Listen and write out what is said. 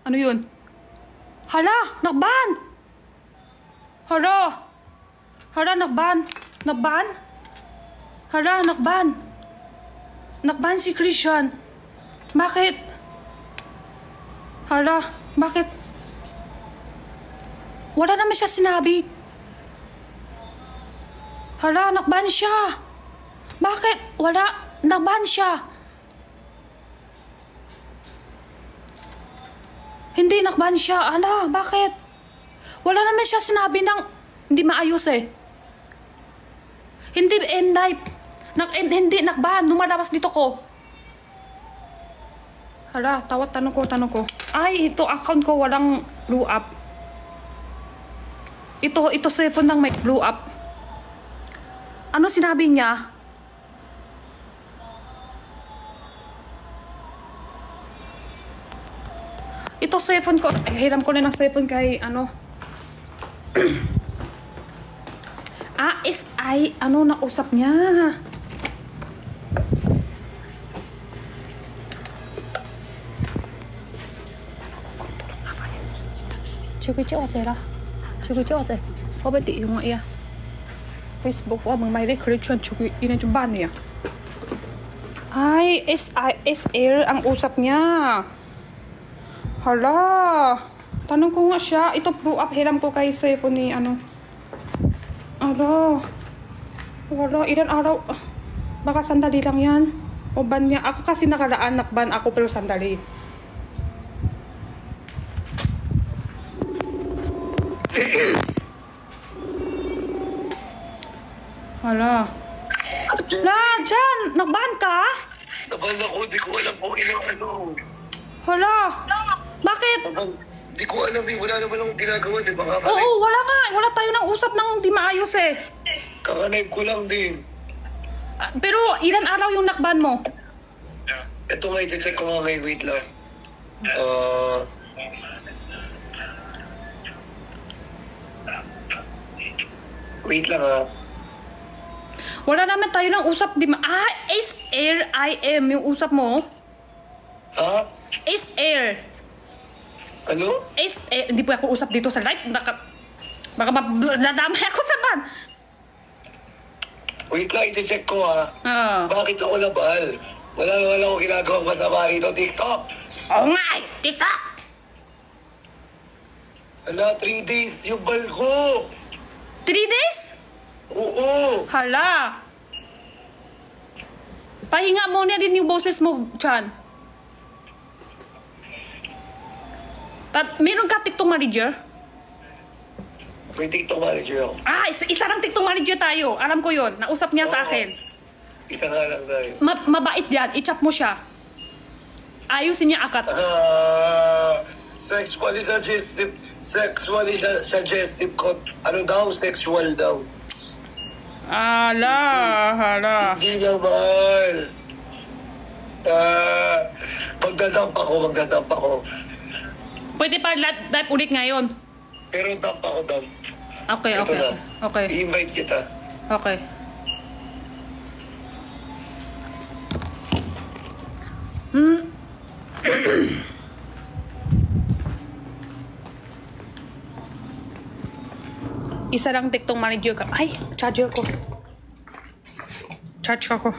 Ano yun? Hala! Nakban! Hala! Hala, nakban! Nakban? Hala, nakban! Nakban si Christian. Bakit? Hala, bakit? Wala naman siya sinabi. Hala, nakban siya. Bakit? Wala, nakban siya. Hindi nakban siya. Hala, bakit? Wala naman siya sinabi ng hindi maayos eh. Hindi hindi nakban. Lumalabas dito ko. Hala, tanong ko. Ay, ito account ko walang blow up. Ito cellphone lang may blow up. Ano sinabi niya? Ito cellphone ko. Hiram ko na ng cellphone kay ano. SI. Ano nausap niya? Chưa cái chỗ rồi đó. Chưa cái chỗ rồi. Có biết tỷ không ạ? Facebook có bằng máy đấy creation chưa cái in trong ban nè. Ay, SISL ang usap niya. Hala. Tanong ko nga siya. Ito blow up. Hiram ko kay cellphone ni ano. Hala. Wala. Ilan araw. Baka sandali lang yan. O ban niya. Ako kasi nakaraan nakban ako pero sandali. Hala. La, Jan! Nakban ka? Naban ako. Di ko alam kung ilang ano. Hala. Bakit? Di ko alam eh. Wala naman akong ginagawa. Di ba? Oo, wala nga. Wala tayo nang usap ng di maayos eh. Kakanive ko lang din. Pero ilan araw yung nakban mo? Ito nga, iti-check ko nga ngayon. Wait lang. Wait lang ha. Wala naman tayo nang usap di ma... S-Air-I-M yung usap mo. Ha? S-Air. Ano? S-Air. Hindi po ako usap dito sa live. Baka nadamay ako sa ban. Wait lang, iti-check ko ha. Oo. Bakit ako labal? Wala akong ginagawang masama rito. TikTok! Oo nga eh. TikTok! Hala, 3 days yung bal ko. 3 days? Oo. Hala. Pahinga mo na din yung boses mo, Chan. Meron ka TikTok manager? May TikTok manager ako. Isa lang TikTok manager tayo. Alam ko yon. Nausap niya sa akin. Isa nga lang tayo. Mabait yan. I-chat mo siya. Ayusin niya akat. Sexually suggestive ko. Ano daw? Sexual daw. Hala. Hindi naman. Magdadamp ako. Pwede pa live ulit ngayon. Pero dump ako, dump. Okay. Ito na. Okay. I-invite kita. Okay. Isa lang TikTok manager ka. Ay, charger ko. Charge ka ko.